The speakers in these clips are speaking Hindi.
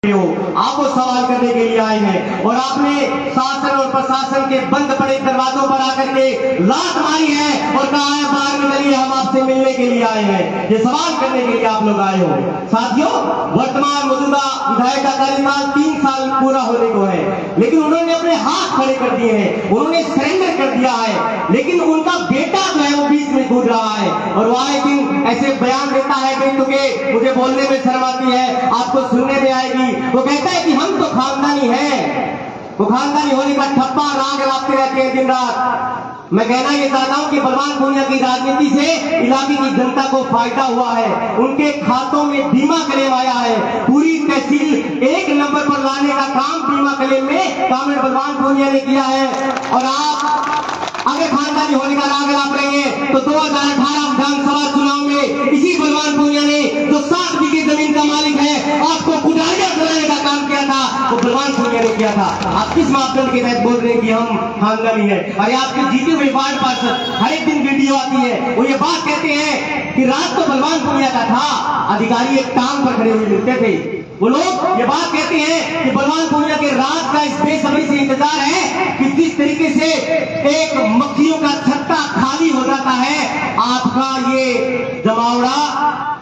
आपको सवाल करने के लिए आए हैं और आपने शासन और प्रशासन के बंद पड़े दरवाजों पर आकर के लात मारी है और कहा है बाहर निकलिए, हम आपसे मिलने के लिए आए हैं। ये सवाल करने के लिए आप लोग आए हो। साथियों, वर्तमान मौजूदा विधायक का कार्यकाल 3 साल पूरा होने को है, लेकिन उन्होंने अपने हाथ खड़े कर दिए हैं, उन्होंने सरेंडर कर दिया है, लेकिन उनका बेटा जो है वो बीच में कूद रहा है और वो आए दिन ऐसे बयान देता है कि मुझे बोलने में शर्म आती है, आपको सुनने में आएगी। वो कहता है कि हम तो खानदानी हैं, वो खानदानी होने का ठप्पा राग लाते रहते हैं दिन रात। मैं कहना ये चाहता हूं कि बलवान भूनिया की राजनीति से इलाके की जनता को फायदा हुआ है, उनके खातों में बीमा क्लेम आया है, पूरी तहसील 1 नंबर पर लाने का काम बीमा क्लेम में कामरेड बलवान भूनिया ने किया है। और आप अगर खानदानी होने का राग लाप रहे हैं तो 2018 विधानसभा चुनाव में इसी बलवान भूनिया ने जो 7 बीघे जमीन का मालिक है आपको कुटारिया कराने का काम किया था, वो बलवान भूनिया ने किया था। आप किस मापदंड के तहत बोल रहे हैं कि हम खानदानी है? अरे आपके जीते हुए वार्ड पार्षद हर एक दिन वीडियो आती है, वो ये बात कहते हैं कि रात तो बलवान भूनिया का था, अधिकारी एक टांग पर खड़े हुए मिलते थे। वो लोग ये बात कहते हैं कि बलवान भूनिया के रात का इस बेसब्री से इंतजार है कि जिस तरीके से एक मक्खियों का छत्ता खाली हो जाता है, आपका ये जमावड़ा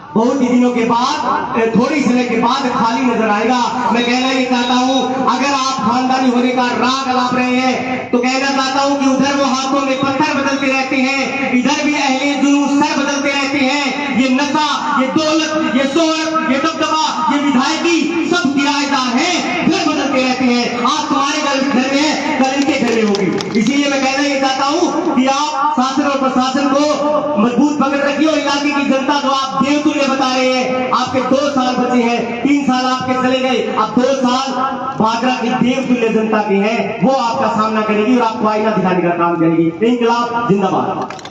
बहुत ही दिनों के बाद, थोड़ी समय के बाद खाली नजर आएगा। मैं कहना ये चाहता हूं, अगर आप खानदानी होने का राग लाप रहे हैं तो कहना चाहता हूं कि उधर वो हाथों में पत्थर बदलते रहते हैं, इधर भी अहले जुलूस सर बदलते रहते हैं। ये नशा, ये दौलत, ये शोहरत, ये दबदबा, ये विधायकी सब किराएदार हैं, घर बदलते रहते हैं। आज तुम्हारे घर में है, कल इनके घर में होगी। इसीलिए मैं कहना ये चाहता हूं कि आप शासन और प्रशासन को मजबूत पकड़ रखिए और इलाके की जनता जो आप देवतुल्य बता रहे हैं, आपके 2 साल बचे हैं, 3 साल आपके चले गए, अब 2 साल भादरा की देवतुल्य जनता के हैं, वो आपका सामना करेगी और आपको आईना दिखाने का काम करेगी। इंकलाब जिंदाबाद।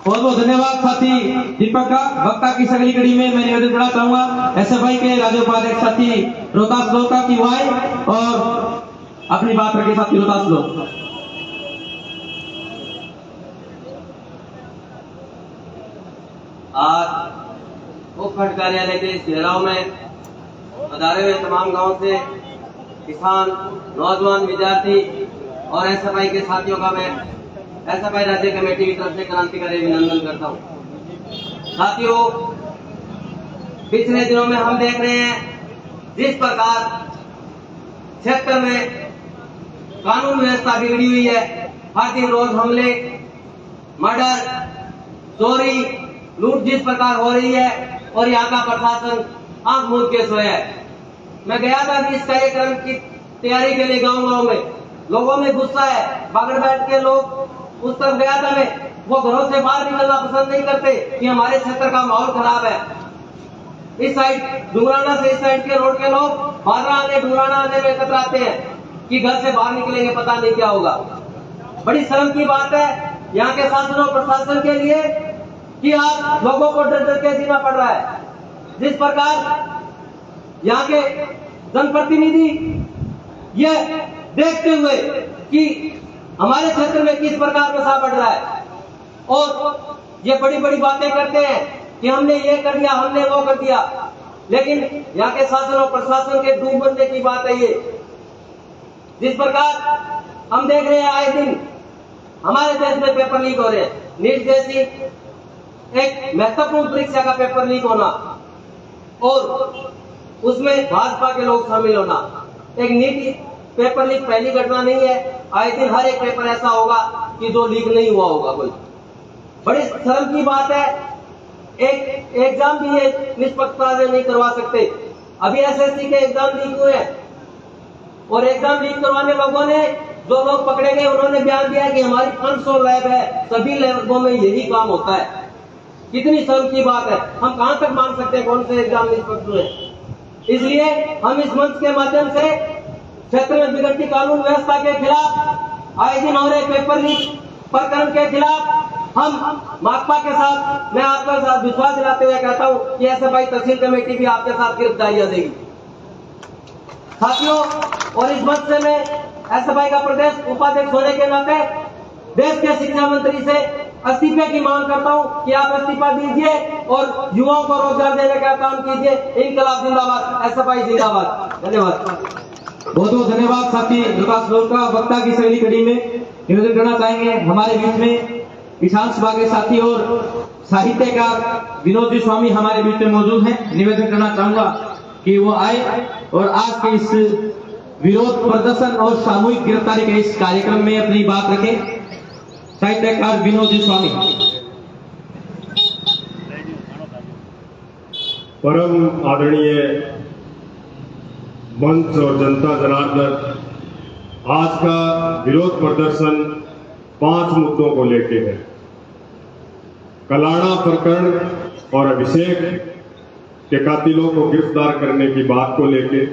बहुत बहुत धन्यवाद साथी दीपक का। वक्ता की अगली कड़ी में मैं निवेदन करना चाहूंगा एसएफआई के राज्य उपाध्यक्ष साथी रोहतास लोग का की वाई और अपनी बात रखे साथी रोहतास लोग। आज उपखंड कार्यालय के इस घेराव में पधारे हुए तमाम गांव से किसान, नौजवान, विद्यार्थी और एसएफआई के साथियों का मैं एसएफआई राज्य कमेटी की तरफ से क्रांतिकारी अभिनंदन करता हूं। साथियों, पिछले दिनों में हम देख रहे हैं जिस प्रकार क्षेत्र में कानून व्यवस्था बिगड़ी हुई है, हर दिन रोज हमले, मर्डर, चोरी, लूट जिस प्रकार हो रही है और यहाँ का प्रशासन आंख मूंद के सोया है। मैं गया था इस कार्यक्रम की तैयारी के लिए गांव-गांव में, लोगों में गुस्सा है, बगड़ बैठ के लोग उस तरफ गया था मैं, वो घरों से बाहर निकलना पसंद नहीं करते कि हमारे क्षेत्र का माहौल खराब है। इस साइड डुंगराना से इस साइड के रोड के लोग भादरा आने, डुंगराना आने में एकत्र आते हैं कि घर से बाहर निकलेंगे पता नहीं क्या होगा। बड़ी शर्म की बात है यहाँ के शासन और प्रशासन के लिए कि आप लोगों को डर डर के जीना पड़ रहा है। जिस प्रकार यहाँ के जनप्रतिनिधि ये देखते हुए कि हमारे क्षेत्र में किस प्रकार नशा बढ़ रहा है और ये बड़ी बड़ी बातें करते हैं कि हमने ये कर दिया, हमने वो कर दिया, लेकिन यहाँ के शासन और प्रशासन के डूब बनने की बात है ये। जिस प्रकार हम देख रहे हैं आए दिन हमारे देश में पेपर लीक हो रहे हैं, नीट जैसी एक महत्वपूर्ण परीक्षा का पेपर लीक होना और उसमें भाजपा के लोग शामिल होना। एक नीट पेपर लीक पहली घटना नहीं है, आए दिन हर एक पेपर ऐसा होगा कि जो लीक नहीं हुआ होगा। कोई बड़ी शर्म की बात है, एक एग्जाम भी ये निष्पक्षता से नहीं करवा सकते। अभी एसएससी के एग्जाम लीक हुए हैं और एग्जाम लीक करवाने लोगों ने, जो लोग पकड़े गए, उन्होंने बयान दिया कि हमारी 500 लैब है, सभी लैबों में यही काम होता है। कितनी शर्म की बात है, हम कहां तक मान सकते हैं कौन से एग्जाम निष्पक्ष हुए। इसलिए हम इस मंच के माध्यम से क्षेत्र में बिगड़ती कानून व्यवस्था के खिलाफ, आए दिन हो रहे पेपर लीक प्रकरण के खिलाफ हम माकपा के साथ, मैं आपका साथ विश्वास दिलाते हुए कहता हूं कि एसएफआई तहसील कमेटी भी आपके साथ गिरफ्तारियां देगी। साथियों, और इस मंच से मैं एसएफआई का प्रदेश उपाध्यक्ष होने के नाते देश के शिक्षा मंत्री से इस्तीफे की मांग करता हूं कि आप इस्तीफा दीजिए और युवाओं को रोजगार देने का काम कीजिए। इनकलाब जिंदाबाद, एसएफआई जिंदाबाद। धन्यवाद। बहुत बहुत धन्यवाद साथी रोहतास लोग का। वक्ता की अगली कड़ी में निवेदन करना चाहेंगे हमारे बीच में किसान सभा के साथी और साहित्यकार विनोद जी स्वामी हमारे बीच में मौजूद हैं। निवेदन करना चाहूंगा कि वो आए और आज के इस विरोध प्रदर्शन और सामूहिक गिरफ्तारी के इस कार्यक्रम में अपनी बात रखें। साहित्यकार विनोद जी स्वामी। परम आदरणीय मंच और जनता जनार्दन, आज का विरोध प्रदर्शन 5 मुद्दों को लेके है। कलाड़ा प्रकरण और अभिषेक के कातिलों को गिरफ्तार करने की बात को लेके,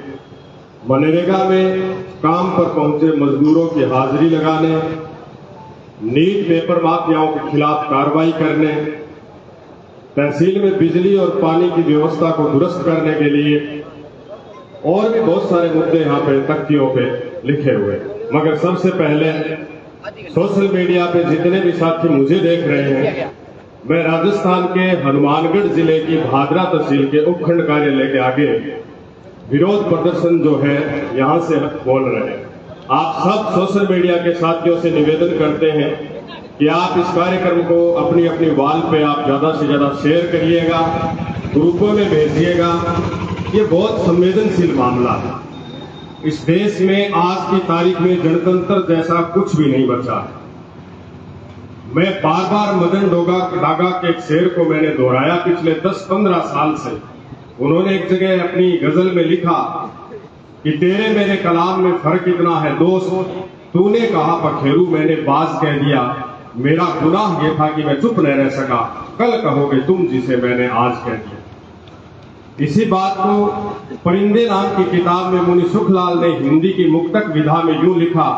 मनरेगा में काम पर पहुंचे मजदूरों की हाजिरी लगाने, नीट पेपर माफियाओं के खिलाफ कार्रवाई करने, तहसील में बिजली और पानी की व्यवस्था को दुरुस्त करने के लिए और भी बहुत सारे मुद्दे यहाँ पे तख्तियों पे लिखे हुए। मगर सबसे पहले सोशल मीडिया पे जितने भी साथी मुझे देख रहे हैं, मैं राजस्थान के हनुमानगढ़ जिले की भादरा तहसील के उपखंड कार्यालय के आगे विरोध प्रदर्शन जो है यहाँ से बोल रहे हैं। आप सब सोशल मीडिया के साथियों से निवेदन करते हैं कि आप इस कार्यक्रम को अपनी अपनी वॉल पे आप ज्यादा से ज्यादा शेयर करिएगा, ग्रुपों में भेजिएगा। ये बहुत संवेदनशील मामला है। इस देश में आज की तारीख में गणतंत्र जैसा कुछ भी नहीं बचा है। मैं बार बार मदन डागा के एक शेर को मैंने दोहराया पिछले 10-15 साल से। उन्होंने एक जगह अपनी गजल में लिखा कि तेरे मेरे कलाम में फर्क इतना है दोस्त, तूने कहा पखेरू मैंने बाज कह दिया, मेरा गुनाह ये था कि मैं चुप न रह सका, कल कहोगे तुम जिसे मैंने आज कह दिया। इसी बात को परिंदे नाम की किताब में मुनि सुखलाल ने हिंदी की मुक्तक विधा में यूं लिखा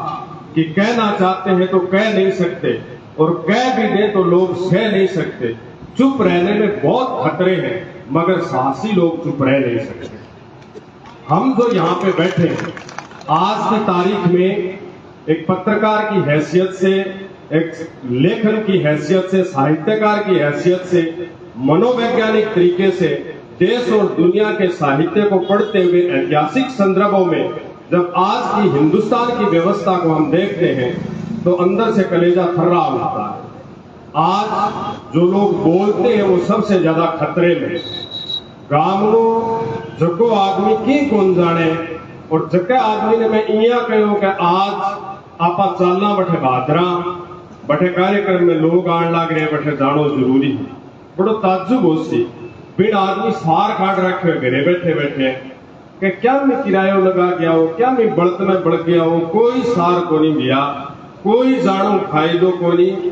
कि कहना चाहते हैं तो कह नहीं सकते और कह भी दे तो लोग सह नहीं सकते। चुप रहने में बहुत खतरे हैं मगर साहसी लोग चुप रह नहीं सकते। हम जो यहाँ पे बैठे हैं आज की तारीख में एक पत्रकार की हैसियत से, एक लेखन की हैसियत से, साहित्यकार की हैसियत से, मनोवैज्ञानिक तरीके से देश और दुनिया के साहित्य को पढ़ते हुए ऐतिहासिक संदर्भों में जब आज की हिंदुस्तान की व्यवस्था को हम देखते हैं तो अंदर से कलेजा थर्रा उठता है। आज जो लोग बोलते हैं वो सबसे ज्यादा खतरे में। गामनो जको आदमी की कौन जाने और जके आदमी ने मैं इया कहो कि आज आपा चलना बठे भादरा बठे कार्यक्रम में लोग आने लग रहे बठे जानो जरूरी है। बड़ो ताज्जुब हो सी बिन आदमी सार काट रखे घरे बैठे बैठे कि क्या मैं किरायो लगा गया हो, क्या मैं बड़त में बढ़ गया हो, कोई सार को नहीं दिया, कोई जानो फायदो को नहीं,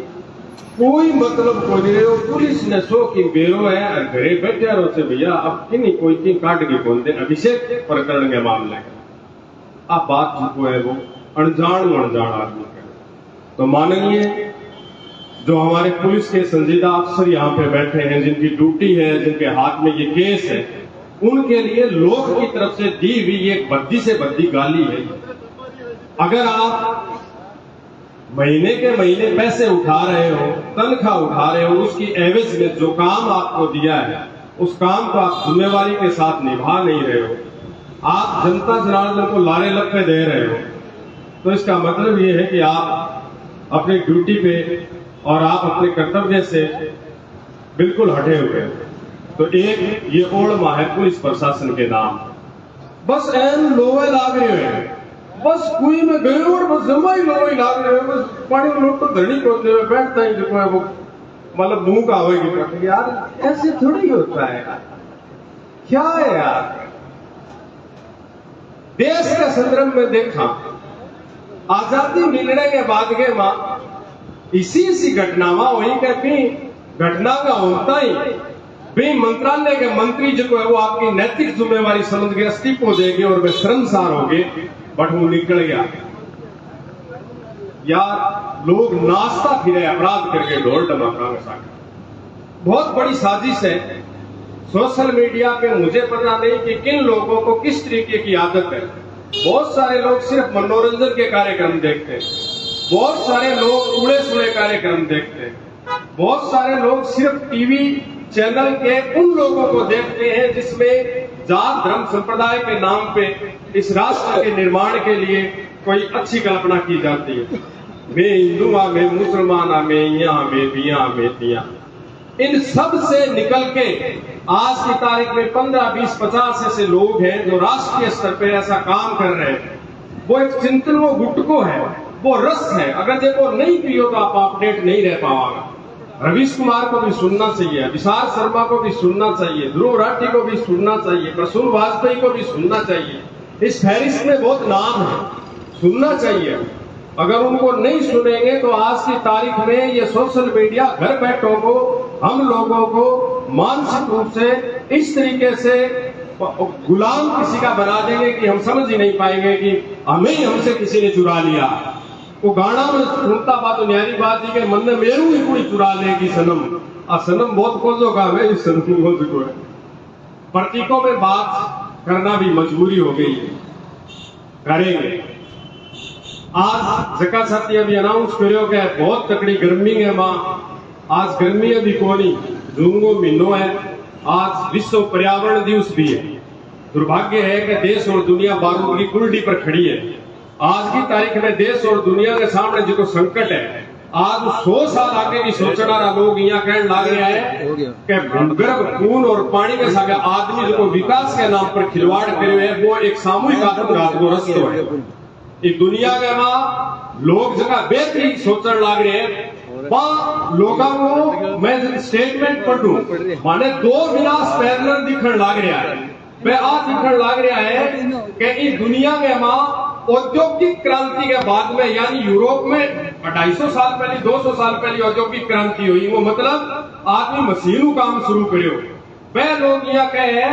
कोई मतलब को नहीं रहे। पुलिस ने सो की बेरो है घरे बैठे रहो से भैया अब कि कोई की काट के बोल दे। अभिषेक प्रकरण के मामले आप बात चुको है वो अनजान आदमी का। तो माननीय जो हमारे पुलिस के संजीदा अफसर यहाँ पे बैठे हैं, जिनकी ड्यूटी है, जिनके हाथ में ये केस है, उनके लिए लोग की तरफ से दी हुई एक बद्दी से बद्दी गाली है। अगर आप महीने के महीने पैसे उठा रहे हो, तनख्वाह उठा रहे हो, उसकी एवज में जो काम आपको दिया है उस काम को आप जिम्मेवारी के साथ निभा नहीं रहे हो, आप जनता जनार्दन को लारे लपे दे रहे हो, तो इसका मतलब ये है कि आप अपनी ड्यूटी पे और आप अपने कर्तव्य से बिल्कुल हटे हुए हैं। तो एक ये ओढ़मा है पुलिस प्रशासन के नाम, बस एन लोवे लाग रहे हैं, बस कुई में गए और बस जमा ही लोवे लाग रहे हैं, बस पानी में लोग तो धरनी पहुंचे हुए बैठता ही जो है वो मतलब मुंह का होगी। यार ऐसे थोड़ी होता है, क्या है यार। देश के संदर्भ में देखा आजादी मिलने के बाद के मां इसी घटना वही कहती घटना का होता ही भी मंत्रालय के मंत्री जो है वो आपकी नैतिक जिम्मेवारी समझ के इस्तीफा देंगे और वे शर्मसार होंगे, बट वो निकल गया। यार लोग नाश्ता फिरे अपराध करके ढोल डमाका में साथ बहुत बड़ी साजिश है। सोशल मीडिया पे मुझे पता नहीं कि किन लोगों को किस तरीके की आदत है। बहुत सारे लोग सिर्फ मनोरंजन के कार्यक्रम देखते हैं, बहुत सारे लोग उड़े सुड़े कार्यक्रम देखते हैं, बहुत सारे लोग सिर्फ टीवी चैनल के उन लोगों को देखते हैं जिसमें जात धर्म संप्रदाय के नाम पे इस राष्ट्र के निर्माण के लिए कोई अच्छी कल्पना की जाती है। मैं हिंदू हाँ, मैं मुसलमान हाँ, मैं यहाँ, मैं बिया, मैं तिया। इन सब से निकल के आज की तारीख में 15, 20, 50 ऐसे लोग हैं जो राष्ट्रीय स्तर पे ऐसा काम कर रहे हैं। वो एक चिंतन, वो गुटको है, वो रस है। अगर जब वो नहीं पियो तो आप अपडेट नहीं रह पाओगे। रवीश कुमार को भी सुनना चाहिए, विशाल शर्मा को भी सुनना चाहिए, ध्रुव राठी को भी सुनना चाहिए, प्रसून वाजपेयी को भी सुनना चाहिए। इस फहरिस्त में बहुत नाम है, सुनना चाहिए। अगर उनको नहीं सुनेंगे तो आज की तारीख में ये सोशल मीडिया घर बैठों को, हम लोगों को मानसिक रूप से इस तरीके से गुलाम किसी का बना देंगे कि हम समझ ही नहीं पाएंगे कि हमें ही हमसे किसी ने चुरा लिया। वो गाना में सुनता बात तो न्यारी बात ही के मन में मेरू ही कोई चुरा लेगी सनम। सनम बहुत खोजो का है, इस सनम को जो है प्रतीकों में बात करना भी मजबूरी हो गई है, करेंगे। आज जका साथी अभी अनाउंस करो कि बहुत तकड़ी गर्मी है मां। आज गर्मी अभी कोनी, जून को महीनो है। आज विश्व पर्यावरण दिवस भी है। दुर्भाग्य है कि देश और दुनिया बारूद की कुंडी पर खड़ी है। आज की तारीख में देश और दुनिया के सामने जो संकट है, आज 100 साल आगे की सोचना लोग यहाँ कहने लग रहे हैं कि गर्भ, खून और पानी के साथ आदमी जो विकास के नाम पर खिलवाड़ करे है, वो एक सामूहिक आत्मघात को रस्तो है। इस दुनिया के मां लोग जगह बेहतरी सोचने लग रहे हैं। लोगों को मैं स्टेटमेंट पढ़ू माने 2 विनाश पैरेलल दिखने लग रहा है। मैं आज दिखने लग रहा है कि इस दुनिया में मां औद्योगिक क्रांति के बाद में, यानी यूरोप में 250 साल पहले, 200 साल पहले औद्योगिक क्रांति हुई। वो मतलब आदमी मशीनों काम शुरू करो। वह लोग यह कहे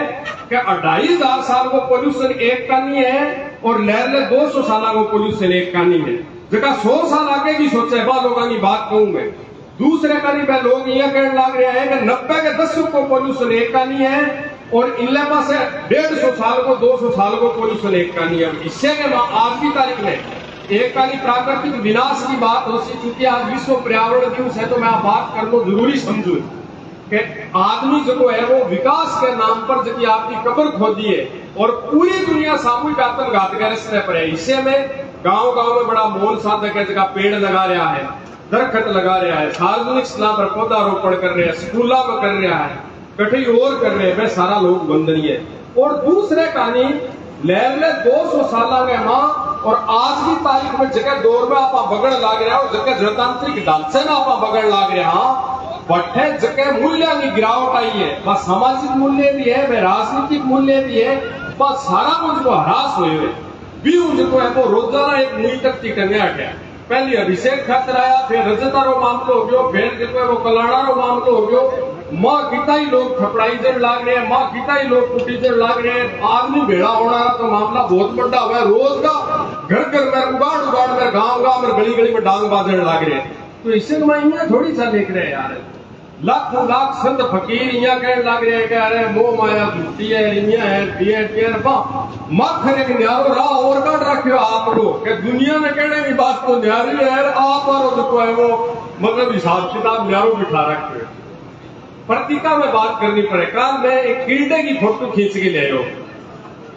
कि 2500 साल को पोल्यूशन एक का नहीं है और लहर 200 साल को पोल्यूशन एक का नहीं है। जगह 100 साल आगे भी सोचे बा लोगों की बात कहूं मैं। दूसरे करीब लोग यह कहने लग रहे हैं कि 90 के दशक को पोल्यूशन एक का नहीं है और इन पास 150 साल को, 200 साल को पोल्यूशन एक का नहीं है। इससे के आज की तारीख में एक काली प्राकृतिक विनाश की बात हो सी, चूंकि आज विश्व पर्यावरण दिवस है तो मैं बात करना जरूरी समझू कि आदमी जो है वो विकास के नाम पर जो आपकी कब्र खोदी है और पूरी दुनिया सामूहिक आत्मघात के रास्ते पर है। इससे में गांव-गांव में बड़ा मौन साधक है, जगह पेड़ लगा रहा है, दरख्त लगा रहा है, सार्वजनिक स्थान पर पौधारोपण कर रहे हैं, स्कूलों में कर रहा है, कठई और कर रहे हैं। वह सारा लोग बंदनीय है। और दूसरे कहानी लहर 200 साल के मां और आज की तारीख में जगह दौर में आप बगड़ लाग रहा हो, जगह जनतांत्रिक ढांचे में आप बगड़ लाग रहा बटे जगह मूल्य की गिरावट आई है। वह सामाजिक मूल्य भी है, वह राजनीतिक मूल्य भी है, वह सारा कुछ वो ह्रास हुए भी जो है वो रोजाना एक मुई तक टिकने हटा। पहले अभिषेक खातर आया, फिर रजतारो मामलो हो गयो, फिर जो है वो कलाड़ारो मामलो हो गयो। माँ किता ही लोग थपड़ाई जड़ लाग रहे हैं, माँ किता ही लोग कुटी जड़ लाग रहे हैं। आदमी भेड़ा होना तो मामला बहुत बड़ा हुआ है। रोज का घर घर में उगाड़ में गाँव में गली गली में डांग बाजड़ लाग रहे हैं। तो इससे तो मैं थोड़ी सा लिख रहे यार। लाखों लाख संत फकीर यहाँ कहने लग रहे हैं कि अरे मोह माया झूठी है, इया है, मखर एक न्यारो राह और काट रखियो आप लोग कि दुनिया में कहने की बात तो न्यारी है, आप और जो है वो मतलब हिसाब किताब न्यारो बिठा रखे। प्रतीका में बात करनी पड़े। कल मैं एक कीड़े की फोटो खींच के ले आयो।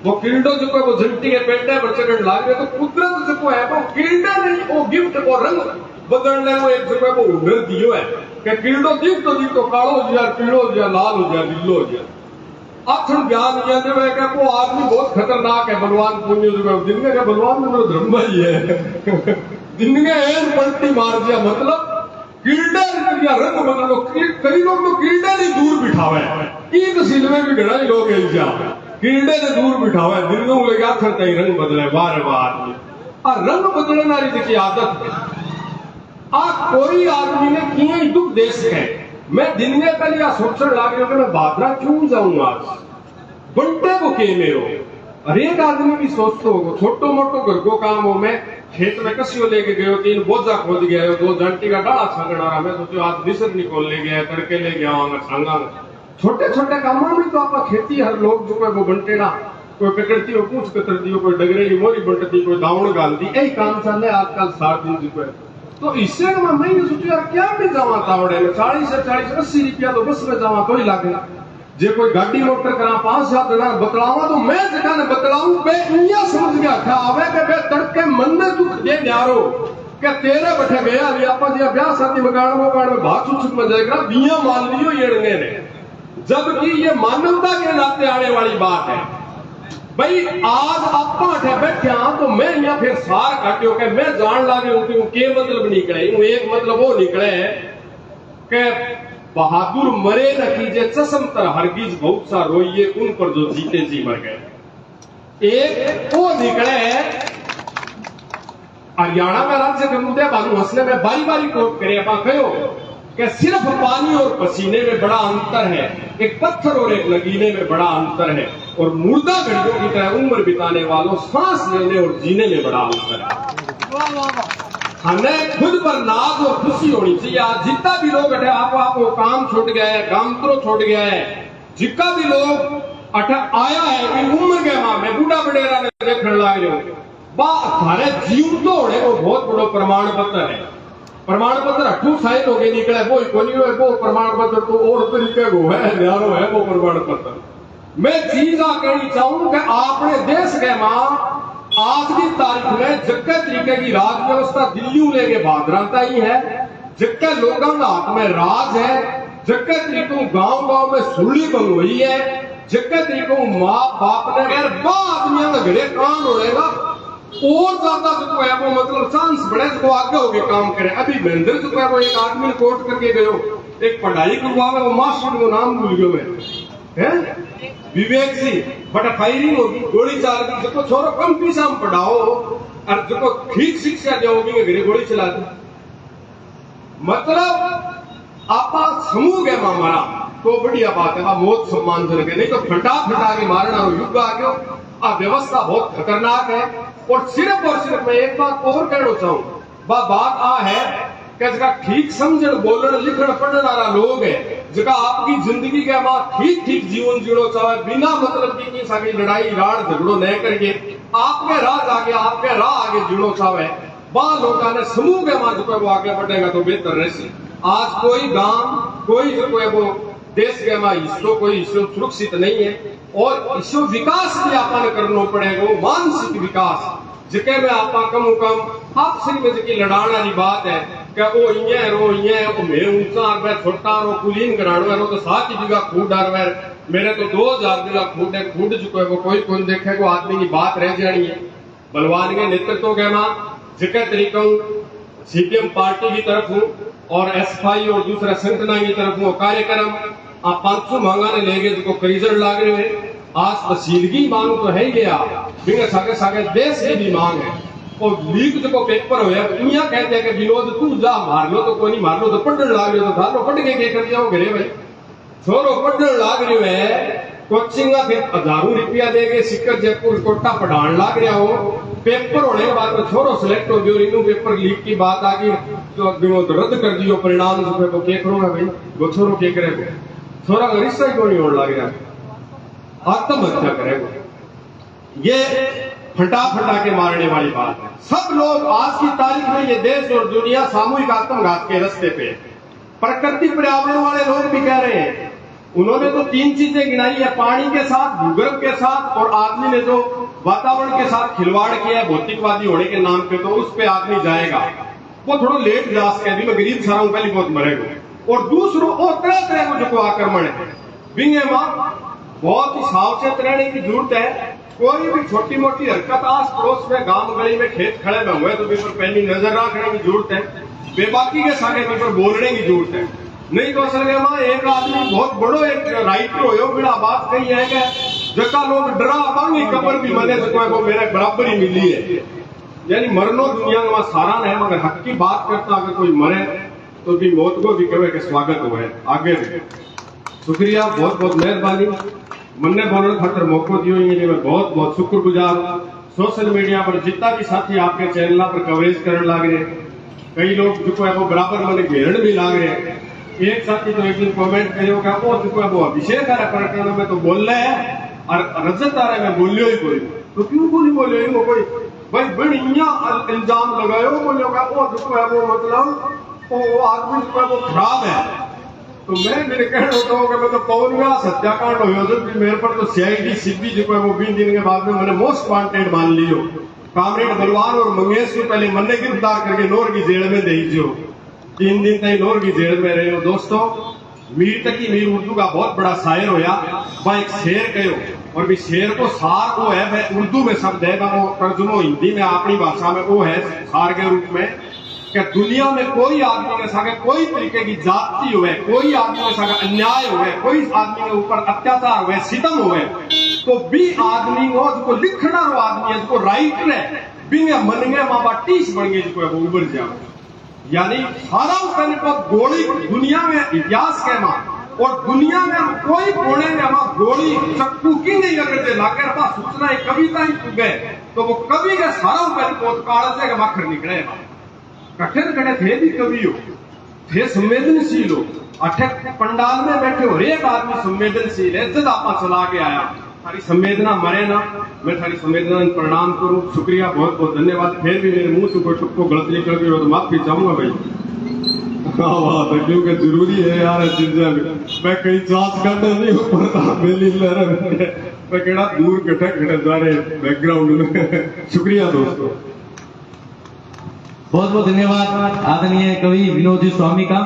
वो कीड़ो जो है वो झंटी के पेटे पर चढ़ने लग गए। तो कुदरत जो है वो कीड़ा नहीं, वो गिफ्ट को रंग बदलने वो एक जो है वो हुनर दियो है कि कीड़ो दिख तो कालो हो जाए, पीड़ो हो जाए, लाल हो जाए, नीलो हो जाए। अक्षण ज्ञान ये जो है कि वो आदमी बहुत खतरनाक है। बलवान पुण्य जो है जिनके का बलवान में तो धर्म ही है जिनके एक पलटी मार दिया मतलब कीड़ा रंग बदलो। कई लोग तो कीड़े ने दूर बिठावे, एक सिलवे भी घड़ा ही लोग कीड़े ने दूर बिठावे, दिन लोग लेके आखिर तक रंग बदले बार बार। रंग बदलने वाली देखिए आदत है। कोई आदमी ने किए दुख दे सके। मैं दिन में कल या सोचने लग रहा हूं मैं बादरा क्यों जाऊं आज बंटे को के मेरो। हर एक आदमी भी सोचते हो छोटो मोटो घर को काम हो। मैं खेत में कसियो लेके गयो, 3 बोझा खोद गया, 2 जंटी का डाला छागड़ रहा। मैं सोचो आज निसर निकोल ले गया, करके ले गया छांगा। छोटे छोटे कामों में तो आप खेती हर लोग जो है वो बंटेड़ा, कोई पकड़ती हो पूछ कतरती हो, कोई डगरेली मोरी बंटती, कोई दावण गालती, यही काम चल रहा है आजकल 7 दिन जो है। तो इससे मैं महीने सोचू यार क्या भी जावा तावड़े में 40 से 80 रुपया तो बस में जावा तो ही लागे जे कोई गाड़ी मोटर करा 5-7 जना बतलावा तो मैं जगह ने बतलाऊं बे इया समझ गया था आवे के बे तड़के मन में दुख दे न्यारो के तेरे बैठे गया भी आपा जी ब्याह शादी मकान में भाग सुख में जाएगा बिया मान लियो येड़ने ने जबकि ये मानवता के नाते आने वाली बात है भाई आज आपा उठे बैठे तो मैं यहाँ फिर सार काटियो के मैं जान लागे हूं के मतलब निकले एक मतलब वो निकले के बहादुर मरे न कीजे चसम तर हरगिज बहुत सा रोइए उन पर जो जीते जी मर गए एक वो निकले हरियाणा में राज्य के मुद्दे बानू हंसने में बारी बारी कोट करे अपा कहो कि सिर्फ पानी और पसीने में बड़ा अंतर है एक पत्थर और एक नगीने में बड़ा अंतर है और मुर्दा घड़ियों की तरह उम्र बिताने वालों सांस लेने और जीने में बड़ा अंतर है हमें खुद पर नाज और खुशी होनी चाहिए आज जितना भी लोग अठे आपको काम छूट गया है काम तो छूट गया है जितना भी लोग अठे आया है उम्र के मां में बूढ़ा बडेरा ने देखने लग रहे हो बा थारे जीव तो होने को बहुत बड़ो प्रमाण पत्र है प्रमाण पत्र 8 साल हो गए निकले वो कोनी है वो प्रमाण पत्र तो और तरीके को है न्यारो है वो प्रमाण पत्र मैं चीज आ कहनी चाहूं कि आपने देश के मां आज की तारीख में जिक्के तरीके की राज व्यवस्था दिल्ली लेके भादराता ही है जिक्के लोगों के हाथ में राज है जिक्के तरीकों गांव में सुरली बंग हुई है जिक्के तरीकों माँ बाप ने यार आदमियों का घड़े कान हो रहेगा और ज्यादा जो है वो मतलब चांस बड़े जो आगे हो गए काम करे अभी महेंद्र जो है वो एक आदमी कोर्ट करके गयो एक पढ़ाई करवावे वो मास्टर को नाम भूल गयो मैं है विवेक सिंह बट फायरिंग होगी गोली चाल दी जो छोरो कम पीछा में पढ़ाओ और जो ठीक शिक्षा दोगी घरे गोली चला दी मतलब आपा समूह गए हमारा तो बढ़िया बात है बहुत सम्मान से नहीं तो फटा के मारना युग आ गयो आ व्यवस्था बहुत खतरनाक है और सिर्फ मैं एक बात और कहना चाहूं बात आ है कि जगह ठीक समझण बोलण लिखण पढ़ने वाला लोग है जगह आपकी जिंदगी के बाद ठीक जीवन जीणो चाहे बिना मतलब की सारी लड़ाई राड़ झगड़ो न करके आपके राह आगे जीणो चाहे बा लोगों ने समूह के बाद जो वो आगे बढ़ेगा तो बेहतर रहे आज कोई गांव कोई जो है वो देश के हमारा हिस्सों कोई हिस्सों सुरक्षित नहीं है और हिस्सों विकास भी आपने करना पड़ेगा मानसिक विकास जिके में आपा कम आपसे में जी लड़ाने वाली बात है कि वो इये रो मैं ऊंचा मैं छोटा रो कुलीन कराणो है तो 7 बीघा खूड डार मेरे तो 2000 बीघा खूड है खूड जो है वो कोई देखेगा आदमी की बात रह जानी है बलवान के नेतृत्व के मां जिके तरीकों सीपीएम पार्टी की तरफ हूँ और एसएफआई और दूसरा संगठन की तरफ हूँ कार्यक्रम आप 500 मांगा ने ले गए जो करीजर लाग रहे हैं आज तहसीलगी मांग तो है ही गया बिना सागे देश की भी मांग है और लीक जो पेपर हो यहाँ कहते हैं कि विनोद तू जा मार लो तो कोई नहीं मार लो तो पढ़ने लाग रहे हो तो थारो पढ़ के कर जाओ घरे भाई छोरो पढ़ने लाग रहे है कोचिंग फिर हजारों रुपया देके सिक्कर जयपुर कोटा पढ़ान लाग रहा हो पेपर होने के बाद में छोरो सिलेक्ट हो गयो इन्हों पेपर लीक की बात आ गई तो विनोद रद्द कर दियो परिणाम जो है क्या करूंगा भाई वो छोरो क्या करेगा छोरा का रिश्ता ही नहीं होने लग रहा आत्महत्या करेगा ये फटा के मारने वाली बात है सब लोग आज की तारीख में ये देश और दुनिया सामूहिक आत्मघात के रास्ते पे प्रकृति पर्यावरण वाले लोग भी कह रहे हैं उन्होंने तो 3 चीजें गिनाई है पानी के साथ भूगर्भ के साथ और आदमी ने जो वातावरण के साथ खिलवाड़ किया है भौतिकवादी होने के नाम पे तो उस पे आदमी जाएगा वो थोड़ा लेट जा सके मैं गरीब सारा हूं पहले बहुत मरेगा और दूसरों और तरह को जो आक्रमण है बिंगे मां बहुत ही सावचेत रहने की जरूरत है कोई भी छोटी मोटी हरकत आस पड़ोस में गांव गली में खेत खड़े में हुए तो पेपर पहली नजर रखने की जरूरत है बेबाकी के सारे पेपर बोलने की जरूरत है नहीं तो असल में एक आदमी बहुत बड़ो एक राइटर हो बिना बात कही है कि जका लोग डरा पाएंगे कबर भी मने तो मेरे बराबर ही मिली है यानी मरनो दुनिया में सारा है मगर हक की बात करता अगर कोई मरे तो भी मौत को भी कहे कि स्वागत हुआ है आगे भी शुक्रिया बहुत बहुत मेहरबानी मन्ने बोलने खातर मौको दियो ये मैं बहुत बहुत शुक्रगुजार सोशल मीडिया पर जितना भी साथी आपके चैनल पर कवरेज करने लग रहे कई लोग जो है वो बराबर मैंने घेरण भी लाग रहे एक साथी तो एक दिन कमेंट करो क्या वो जो है वो अभिषेक आ प्रकरण में तो बोल रहे हैं और रजत आ रहे मैं बोलियो ही कोई तो क्यों बोली बोलियो कोई भाई बढ़िया इल्जाम लगायो बोले वो जो है वो मतलब वो आदमी जो है वो खराब है। तो मैं मेरे कहना होता हूँ कि मैं तो पौनगा सत्याकांड हो तो मेरे पर तो CID सीबी जो है वो 20 दिन के बाद में मैंने मोस्ट वांटेड मान लियो। कामरेड बलवान और मंगेश को पहले मन्ने गिरफ्तार करके नोर की जेल में दे जो 3 दिन तक नोर की जेल में रहे हो। दोस्तों मीर तकी मीर उर्दू का बहुत बड़ा शायर होया वह एक शेर कहो और भी शेर को सार वो है वह उर्दू में शब्द है वो तर्जुमो हिंदी में अपनी भाषा में वो है सार के रूप में कि दुनिया में कोई आदमी के साथ कोई तरीके की जाति हुए, कोई आदमी के साथ अन्याय हुए, कोई आदमी के ऊपर अत्याचार हुए, सितम हुए तो भी आदमी को जो लिखना रो आदमी है जो राइटर है बिना मन गए माँ बाप टीस बन गए जो वो उभर जाओ। यानी सारा उसने को गोली दुनिया में इतिहास के मां और दुनिया में कोई कोने में हम गोली चक्कू की नहीं अगर दे लाकर बा सूचना एक कविता ही तू गए तो वो कवि के सारा ऊपर पोत काल से के मखर निकले कठिन कड़े थे भी कवि हो थे संवेदनशील हो अठे पंडाल में बैठे हो एक आदमी संवेदनशील है जब आप चला के आया थारी संवेदना मरे ना मैं थारी संवेदना प्रणाम करूं शुक्रिया बहुत बहुत धन्यवाद। फिर भी मेरे मुंह से कोई टुक्को गलत निकल गई हो तो माफी चाहूंगा भाई। हाँ बात है क्योंकि जरूरी है यार चीजें मैं कहीं जांच करने नहीं हूँ पड़ता मेरी मैं कहना दूर कटे खड़े जा रहे बैकग्राउंड में। शुक्रिया दोस्तों बहुत बहुत धन्यवाद आदरणीय कवि विनोद जी स्वामी का।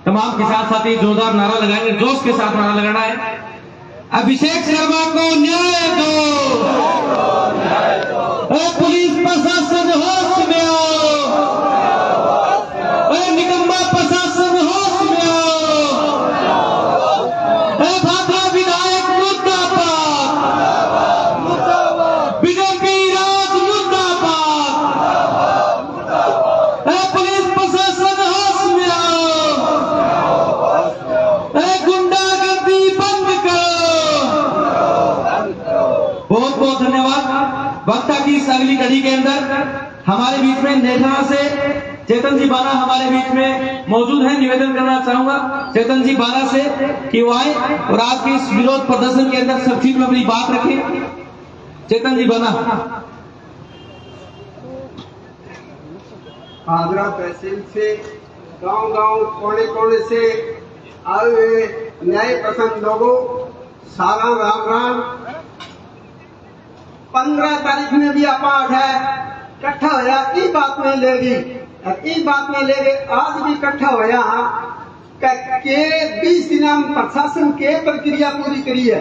तमाम किसान साथी जोरदार नारा लगाएंगे, जोश के साथ नारा लगाना है। अभिषेक शर्मा को न्याय दो, पुलिस प्रशासन होश में आओ, निकम्मा प्रशासन होश में आओ, भाभा विधायक मुर्दाबाद, बीजेपी राज मुर्दाबाद, पुलिस प्रशासन होश में आओ, गुंडागर्दी बंद करो। बहुत बहुत धन्यवाद। वक्ता की इस अगली कड़ी के अंदर हमारे बीच में नेठा से चेतन जी बारा हमारे बीच में मौजूद है। निवेदन करना चाहूंगा चेतन जी बारा से कि वो आए और आज के इस विरोध प्रदर्शन के अंदर संक्षिप्त में अपनी बात रखें। चेतन जी बारा। आगरा तहसील से गांव-गांव कोने-कोने से आए हुए न्याय पसंद लोगों सारा राम राम। 15 तारीख में भी अपाठ है इकट्ठा होया की बात में लेगी ई बात में लेगे आज भी इकट्ठा होया के 20 दिन प्रशासन के प्रक्रिया पूरी करी है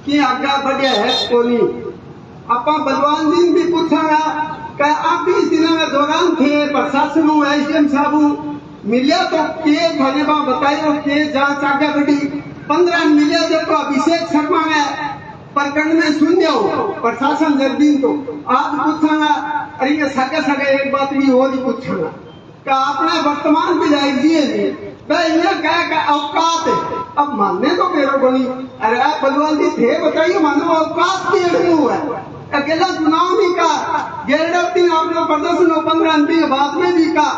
कि आगे बढ़िया है कोनी आपा बलवान दिन भी पूछागा कि आप 20 दिन में दौरान थे प्रशासन SDM साहब मिलिया तो के धन्यवाद बताइयो के जांच आगे बढ़ी 15 मिलिया जब अभिषेक शर्मा है प्रकरण में सुन जाओ प्रशासन जल्दी तो आज पूछागा अरे ये सगे सगे एक बात भी और ही पूछागा का अपने वर्तमान विधायक जी है मैं कह औकात है अब मानने तो मेरे को नहीं। अरे आप बलवान जी थे बताइए मानो औकात की है अकेला चुनाव भी का गेरती आपने प्रदर्शन 15 एमपी के बाद में भी का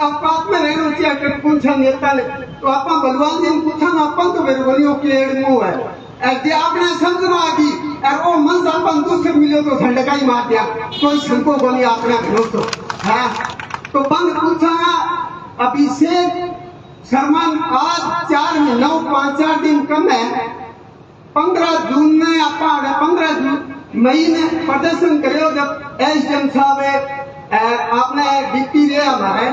औकात में रहना चाहिए पूछा नेता ने तो आप बलवान जी ने पूछा ना अपन तो मेरे को नहीं क्लियर मुंह है ऐसे आपने समझना आगी और वो मन अपन दूसरे मिले तो झंडका ही मार दिया कोई शंको को नहीं आपने तो हाँ तो बंद पूछा अभिषेक शर्मा आज 4 महीनों 5-4 दिन कम है 15 जून में आप 15 मई में प्रदर्शन करे जब SDM साहब आपने डिप्टी रहे हमारे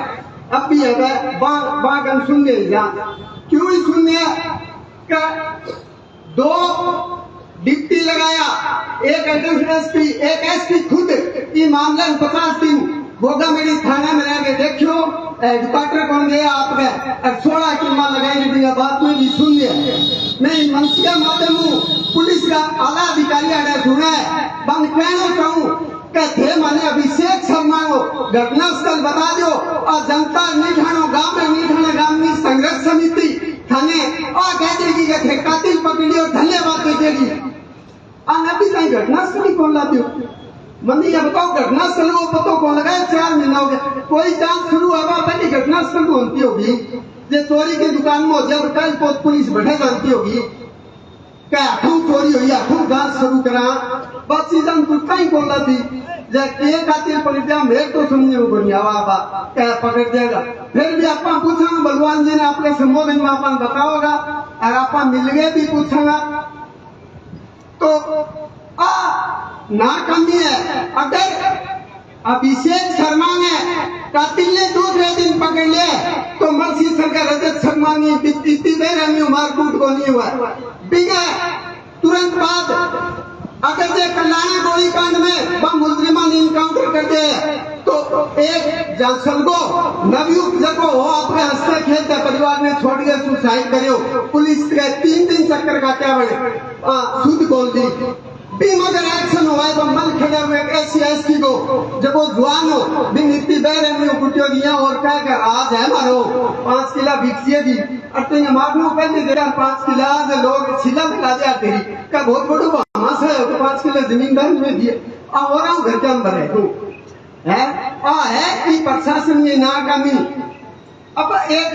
अब भी है बागन सुनने जा क्यों ही सुनने का 2 डिप्टी लगाया एक एसपी एक SP खुद ये मामला 50 दिन गोगा मेरी थाना में रह गए देखियो हेडक्वार्टर कौन गया आपके 16 टीमा लगाई बात में भी सुन लिया मैं मनसिया माध्यम हूँ पुलिस का आला अधिकारी आने सुना है बंद कहना चाहूँ थे माने अभिषेक शर्मा को घटना स्थल बता दो और जनता नीठानो गांव में नीठाना गांव में संघर्ष समिति थाने और कह देगी कि कातिल पकड़ियो धन्यवाद देगी अभी तक घटना स्थल कौन ला दो मंदी ये बताओ घटना स्थल को पतो कौन लगाए 4 महीना हो गए कोई जांच शुरू होगा पहले घटना स्थल को होती होगी ये चोरी की दुकान में जब कल पुलिस बैठे जानती होगी के आठों चोरी हुई आठों जांच शुरू करा बात चीज़ां तू कहीं बोला थी जे के खातिर पलटिया मेरे तो सुनने को नहीं आवा बा क्या पकड़ देगा फिर भी आपा पूछा बलवान जी ने अपने संबोधन में अपन बताओगा और आपा मिल गए भी पूछेगा तो आ नाकामी है अगर अभिषेक शर्मा ने कातिल ने दूसरे दिन पकड़ लिया तो मर्सी सरकार रजत शर्मा ने बीती देर में मारकूट को नहीं हुआ बिगा तुरंत बाद अगर जे कल्याण गोलीकांड में वह मुजरिमान इनकाउंटर कर दे तो एक जांसल को नवयुक्त जको हो अपने हस्ते खेलते परिवार ने छोड़ के सुसाइड करियो पुलिस के 3 चक्कर का क्या बने सुध बोल दी भी मगर एक्शन हुआ तो मल खड़े हुए एससी को जब वो जवान हो बिन इतनी देर में कुटियो दिया और कह कर आज है मारो 5 किला भिक्षिए दी अटे मारनो पहले देर 5 किला से लोग छिला मिला जाते तेरी का बहुत बड़ो वहां से तो 5 किला जमींदार में दिए और घर के अंदर है तू है कि प्रशासन में नाकामी अब एक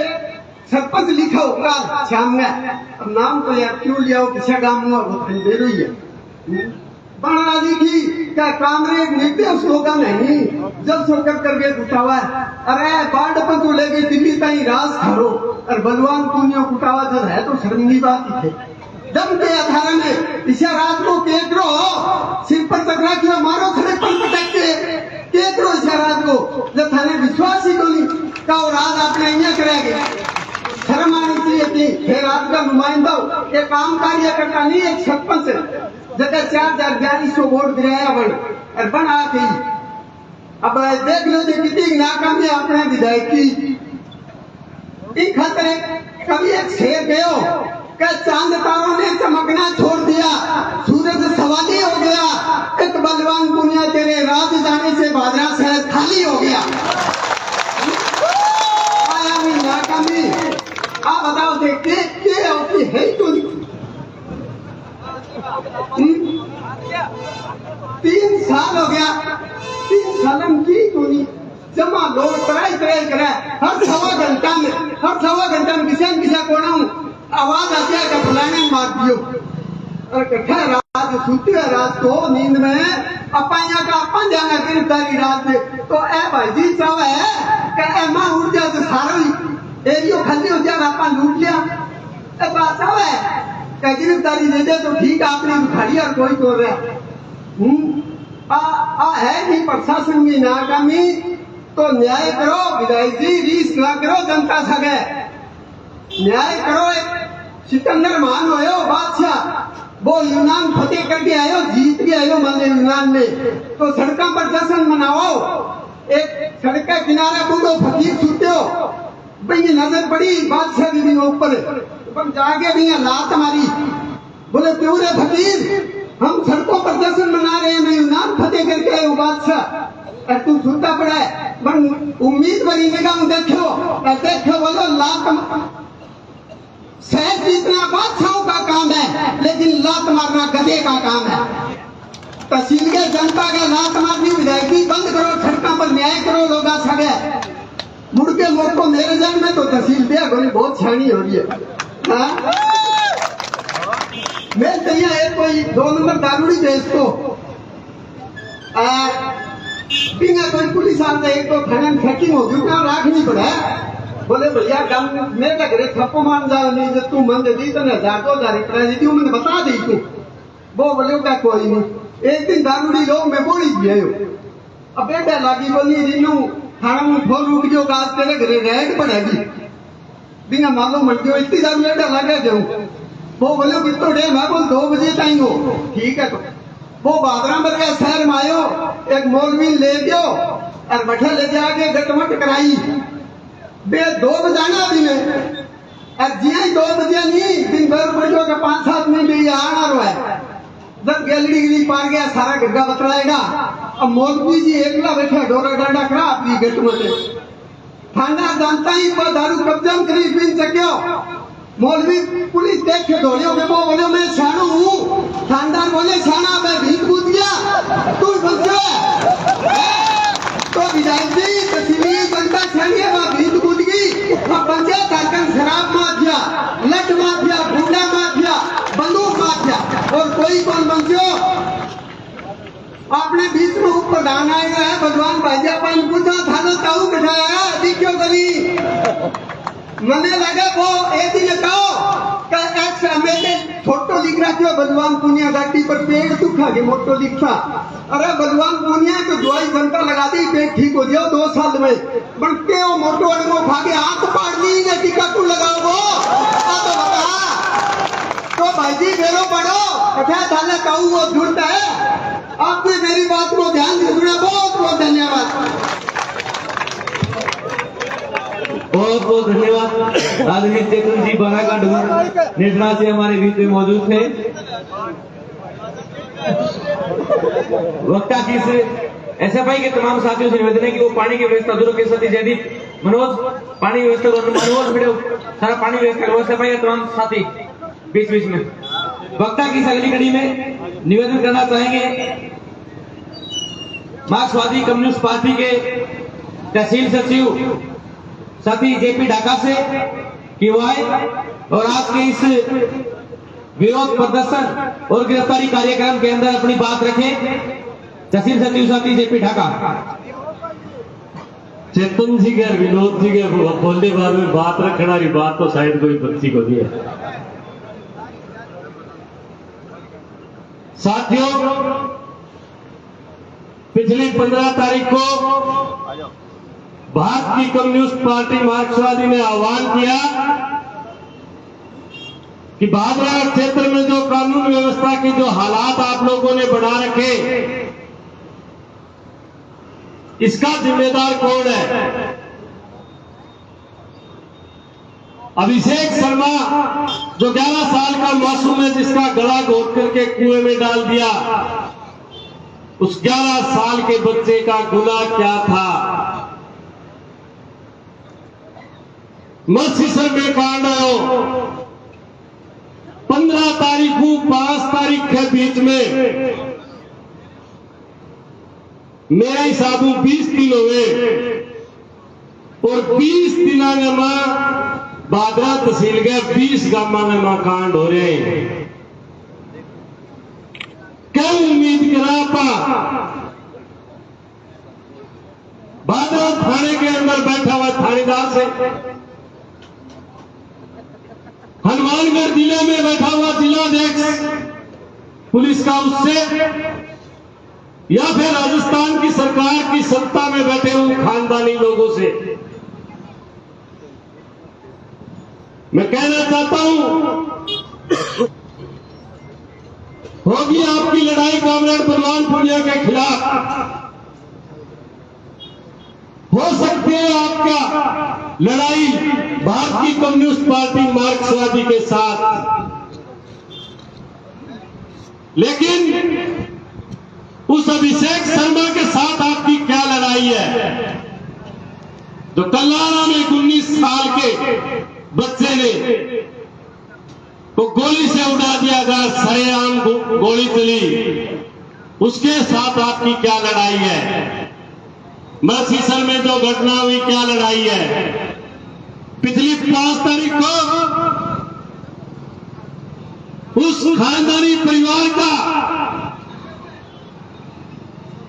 सरपंच लिखा होगा शाम में अब नाम तो यार क्यों लिया हो किसी काम में वो खंडेर ही है बनाली की क्या कामरेड निर्देश होगा नहीं जब सोकर करके उठावा है अरे बाढ़ पर तो लेके दिल्ली ताई राज खड़ो और बलवान पुण्यों उठावा जब है तो शर्मनी बात ही है दम के आधार में इसे रात को केकरो सिर पर टकरा के मारो खड़े पर पटक के केकरो इसे रात को जब थाने विश्वास ही को नहीं का और आज आपने यहाँ करेंगे शर्म आनी चाहिए थी फिर रात का नुमाइंदा ये काम कार्यकर्ता नहीं एक सरपंच जगह 4,4200 वोट गिराया बन और बन आ गई अब देख लो जो कितनी नाकामी अपने विधायक की इन खतरे कभी एक शेर गयो कि चांद तारों ने चमकना छोड़ दिया सूरज सवाली हो गया एक बलवान दुनिया तेरे राज जाने से बाजरा शहर खाली हो गया आया भी नाकामी आप बताओ देखते क्या होती है तो 3 साल हो गया 3 साल की तूनी जमा लोग तराई करे हर सवा घंटा में किसी कोना आवाज आती है कि फलाने मार दियो और कट्ठा रात सोती है रात को नींद में अपन का अपन जाना गिरफ्तारी रात में तो ए भाई जी चाव है कि ए मां उड़ जा तो सारो एरियो खाली हो जाए अपन लूट लिया ए बात चाव है कि गिरफ्तारी दे दे तो ठीक आपने उठाड़ी और कोई तो रहा है कि प्रशासन की नाकामी तो न्याय करो विधायक जी रीस ना करो जनता सगे न्याय करो एक सिकंदर मान हो बादशाह वो यूनान फतेह करके आयो जीत के आयो मान यूनान में तो सड़कों पर जश्न मनाओ एक सड़क के किनारे बूढ़ो फकीर छूटे भाई नजर पड़ी बादशाह की ऊपर जाके भी लात मारी बोले क्यों रे फकीर हम सड़कों पर जश्न मना रहे हैं मैं यूनान फतेह करके आयो बादशाह और तू छूटा पड़ा है उम्मीद बनी निगाह देखो बोलो लात शहर जीतना बादशाहों का काम है लेकिन लात मारना गधे का काम है तहसील के जनता का लात मारनी विधायकी बंद करो सड़कों पर न्याय करो लोग सगे मुड़ के मोड़ को मेरे जन में तो तहसील दिया गोली बहुत छानी हो रही है मैं चाहिए एक कोई 2 नंबर दारूड़ी देश को बिना कोई पुलिस आते एक तो थाने में फैकिंग होगी ना राखनी पड़े बोले भैया गम मेरे घरे थप्पो मान जाओ नहीं जब तू मन दे दी तो 1000-2000 रुपया दी थी मैंने बता दी तू वो बोले क्या कोई नहीं एक दिन दारूड़ी लोग मैं बोली दिए अब बेटा लागी बोली रीनू थाना में फोन उठ गयो आज तेरे घरे रेड पड़ेगी बिना मालूम मर गयो इतनी दारू बेटा लगे जाऊं वो बोले कितो डे मैं बोल 2 बजे टाइम हो ठीक है तो वो बादरा में गया शहर में आयो एक मौलवी ले गयो और बैठे ले जाके गटमट कराई बे 2 बजाना भी में और जिया 2 बजे नहीं दिन भर बैठो के 5-7 मिनट ये आना रो है जब गैलरी गिरी पार गया सारा गड्ढा बतलाएगा अब मौलवी जी एकला बैठे डोरा डांडा करा अपनी गटमट थाना जानता ही पर दारू कब्जा करी बिन सक्यो मौलवी पुलिस देख के दौड़ियो वो बोले मैं छाणू हूँ थानदार बोले छाना मैं भीख कूद गया तू बच्चा तो विधायक जी तहसीली जनता छानिए वहाँ भीख कूद गई वहाँ पंचायत आकर शराब माफिया लट माफिया गुंडा माफिया बंदूक माफिया मने लगे वो एक दिन कहो ऐसा मैंने फोटो लिख रहा था बलवान पुनिया गाड़ी पर पेड़ दुखा के मोटो लिखा अरे बलवान पुनिया तो दवाई घंटा लगा दी पेट ठीक हो जाओ 2 साल में बन के वो मोटो अड़मो भागे हाथ पाड़ ली ने टीका तू लगाओ वो तो बता तो भाई जी मेरो पढ़ो कथा थाले कहूँ वो झूठ है आपने मेरी बात को ध्यान से सुना बहुत बहुत धन्यवाद बहुत बहुत धन्यवाद। राजनीति चेतन जी बारागढ़ निर्णा से हमारे बीच में मौजूद थे। वक्ता की से एसएफआई के तमाम साथियों से निवेदन है कि वो पानी की व्यवस्था दूर के साथ जयदीप मनोज पानी व्यवस्था मनोज वीडियो सारा पानी व्यवस्था करो। एसएफआई के तमाम साथी बीच बीच में वक्ता की अगली कड़ी में निवेदन करना चाहेंगे मार्क्सवादी कम्युनिस्ट पार्टी के तहसील सचिव साथी जेपी ढाका से कि वो आए और आज के इस विरोध प्रदर्शन और गिरफ्तारी कार्यक्रम के अंदर अपनी बात रखें। तहसील सचिव साथी जेपी ढाका। चेतन जी के विनोद जी के बोलने बारे में बात रखना रही बात तो शायद कोई बच्ची को दी है। साथियों, पिछली 15 तारीख को भारतीय कम्युनिस्ट पार्टी मार्क्सवादी ने आह्वान किया कि भादरा क्षेत्र में जो कानून व्यवस्था की जो हालात आप लोगों ने बना रखे इसका जिम्मेदार कौन है। अभिषेक शर्मा जो 11 साल का मासूम है जिसका गला घोट करके कुएं में डाल दिया, उस 11 साल के बच्चे का गुनाह क्या था। मसीसर में कांड आयो 15 तारीख को 5 तारीख के बीच में मेरा हिसाब 20 दिन हुए और 20 दिना में मां बादरा तहसील के 20 गांव में मां कांड हो रहे हैं। क्या उम्मीद करा पा बादरा थाने के अंदर बैठा हुआ थानेदार से, हनुमानगढ़ जिले में बैठा हुआ जिलाध्यक्ष पुलिस का उससे, या फिर राजस्थान की सरकार की सत्ता में बैठे हुए खानदानी लोगों से। मैं कहना चाहता हूं होगी आपकी लड़ाई कामरेड बलवान पुनिया के खिलाफ, हो सकती है आपका लड़ाई भारतीय कम्युनिस्ट पार्टी मार्क्सवादी के साथ, लेकिन उस अभिषेक शर्मा के साथ आपकी क्या लड़ाई है जो कल्लारा में 19 साल के बच्चे ने को गोली से उड़ा दिया गया, सरेआम गोली चली, उसके साथ आपकी क्या लड़ाई है। मसीसर में जो घटना हुई क्या लड़ाई है। पिछली 5 तारीख को उस खानदानी परिवार का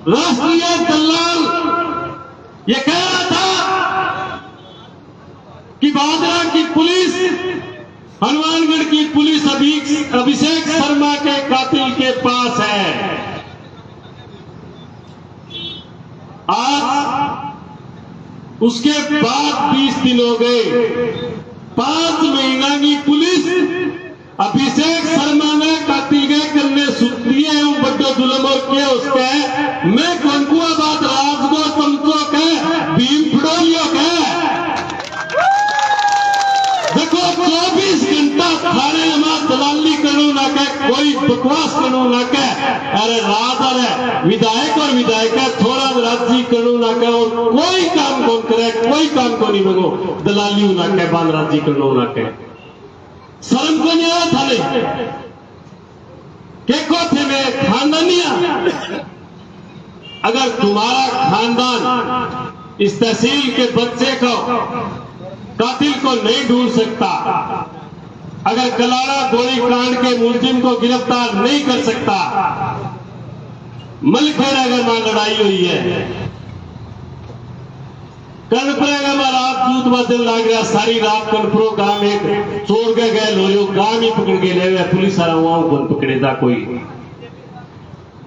राष्ट्रीय दलाल ये कह रहा था कि बादरा की पुलिस, हनुमानगढ़ की पुलिस अभिषेक शर्मा के कातिल के पास है। आज उसके बाद 20 दिन हो गए, 5 महीना की पुलिस अभिषेक शर्मा ने कातिल के करने सुत्रिये बड़े जुलम और किए उसके मैं कंकुआबाद राजगो तमको के भीम फड़ोलियो के देखो 24 घंटा थाने में दलाली करो ना के, कोई बकवास करो ना के, अरे रात अरे विधायक और विधायक थोड़ा राजी करो ना के और कोई काम कौन करे, कोई काम को नहीं मगो दलाली ना के बाल राजी करो ना के। शर्म को नहीं आया थाने के को थे में खानदानिया। अगर तुम्हारा खानदान इस तहसील के बच्चे को कातिल को नहीं ढूंढ सकता, अगर कलारा गोली कांड के मुलजिम को गिरफ्तार नहीं कर सकता, मलखेड़ा अगर वहां लड़ाई हुई है कनपरे का रात जूत बदल लग रहा, सारी रात कनपरो काम एक चोर के गए लो काम ही पकड़ के ले गए, पुलिस वाला वहां कौन पकड़े था, कोई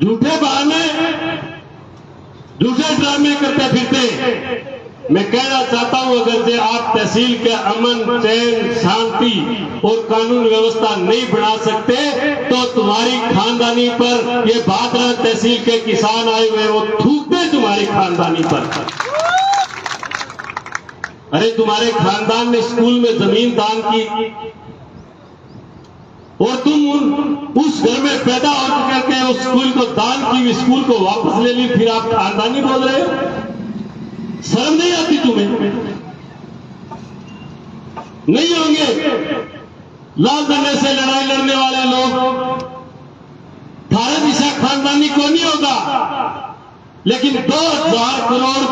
झूठे बहाने झूठे ड्रामे करते फिरते। मैं कहना चाहता हूं, अगर से आप तहसील के अमन चैन शांति और कानून व्यवस्था नहीं बना सकते तो तुम्हारी खानदानी पर ये भादरा तहसील के किसान आए हुए वो थूकते तुम्हारी खानदानी पर। अरे तुम्हारे खानदान ने स्कूल में जमीन दान की और तुम उस घर में पैदा होकर के उस स्कूल को दान की, स्कूल को वापस ले ली, फिर आप खानदानी बोल रहे हो? शर्म नहीं आती तुम्हें? नहीं होंगे लाल झंडे से लड़ाई लड़ने वाले लोग, थारा दिशा खानदानी को नहीं होगा, लेकिन 2000 करोड़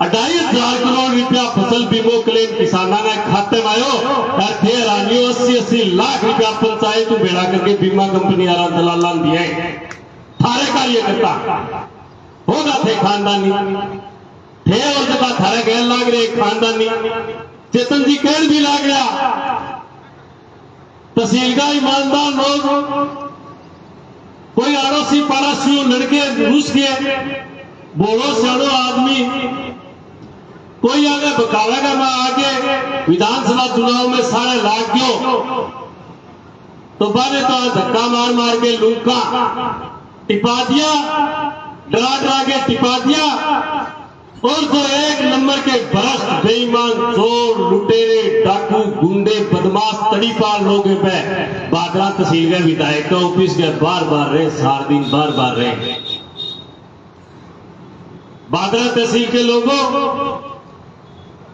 2500 करोड़ रुपया फसल बीमो क्लेम किसाना ने खाते में आयो और फिर आनियो 80-80 लाख रुपया पंचायत बेड़ा करके बीमा कंपनी वाला दलाल दिए थारे कार्यकर्ता होगा थे खानदानी थे और जगह थारे गैर लाग रहे खानदानी। चेतन जी कहर भी लाग रहा, तहसील का ईमानदार लोग कोई आड़ोसी पड़ोसी लड़के रूस के बोलो सड़ो आदमी कोई आगे बकावेगा, मैं आगे विधानसभा चुनाव में सारे लाग गयो तो बाने तो धक्का मार मार के लूका टिपा दिया, डरा डरा के टिपा दिया। और जो एक नंबर के भ्रष्ट बेईमान चोर लुटेरे डाकू गुंडे बदमाश तड़ीपार लोग पे बादरा तहसील के विधायक ऑफिस के बार बार रहे, सार दिन बार बार रहे। बादरा तहसील के लोगों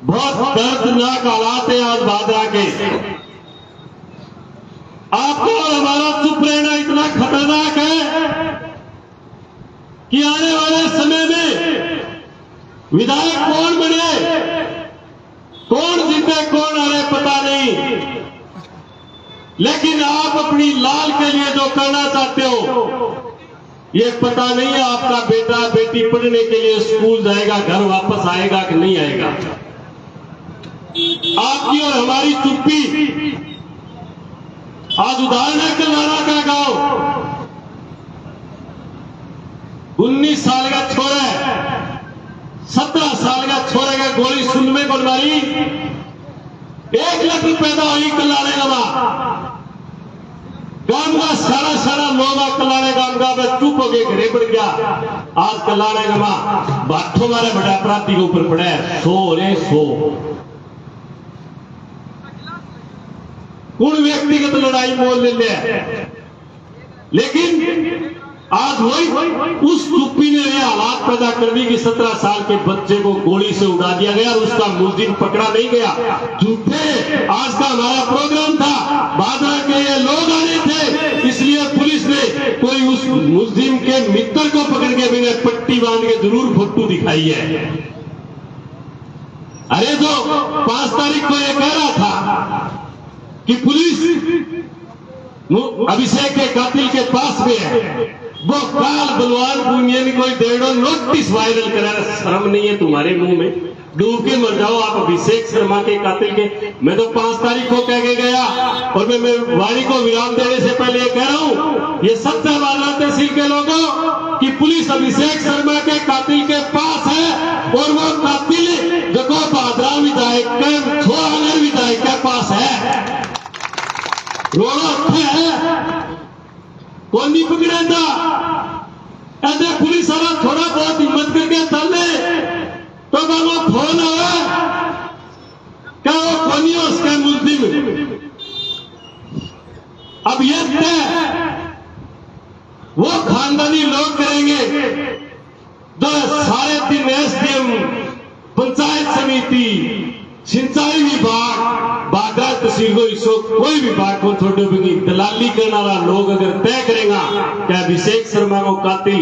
बहुत दर्दनाक हालात है आज बादरा के। आपको और हमारा चुप रहना इतना खतरनाक है कि आने वाले समय में विधायक कौन बने, कौन जीते कौन हारे पता नहीं, लेकिन आप अपनी लाल के लिए जो करना चाहते हो ये पता नहीं है। आपका बेटा बेटी पढ़ने के लिए स्कूल जाएगा, घर वापस आएगा कि नहीं आएगा। आपकी और हमारी चुप्पी आज उदाहरण है कल्याणा का गांव, 19 साल का छोरा है, 17 साल का छोरे का गोली सुनने को मारी, 1 लाख पैदा हुई कल्याणे गांव का सारा लोग कल्याणे गांव का चुप हो गए, घरे पड़ गया। आज कल्याणे बाथों मारे बड़े अपराधी के ऊपर पड़े 100 रे 100। कौन व्यक्तिगत लड़ाई मोल ले ले, लेकिन आज वही उस चुप्पी ने यह हालात पैदा कर दी कि 17 साल के बच्चे को गोली से उड़ा दिया गया और उसका मुलजिम पकड़ा नहीं गया। झूठे आज का हमारा प्रोग्राम था, बादरा के ये लोग आने थे, इसलिए पुलिस ने कोई उस मुलजिम के मित्र को पकड़ के भी पट्टी बांध के जरूर फोटो दिखाई है। अरे जो 5 तारीख को यह कह रहा था कि पुलिस अभिषेक के कातिल के पास में है, वो काल बलवान पुनिया ने कोई 1.5 नोटिस वायरल करा। शर्म नहीं है तुम्हारे मुंह में? डूब के मर जाओ आप अभिषेक शर्मा के कातिल के। मैं तो 5 तारीख को कह के गया और मैं वाणी को विराम देने से पहले ये कह रहा हूं, ये सत्य है बादरा तहसील के लोगों कि पुलिस अभिषेक शर्मा के कातिल के पास है और वो कातिल देखो बादरा विधायक छोरानगर विधायक के पास है। रोना है कौन नहीं पकड़ा था, ऐसे पुलिस वाला थोड़ा बहुत हिम्मत करके चले तो वो फोन आया क्या वो कोनी उसके मुलजिम। अब ये वो खानदानी लोग करेंगे जो 3.5 एसडीएम, पंचायत समिति, सिंचाई विभाग, बादरा तहसील को इसको कोई विभाग को छोटे दलाली करने वाला लोग अगर तय करेगा कि अभिषेक शर्मा को कातिल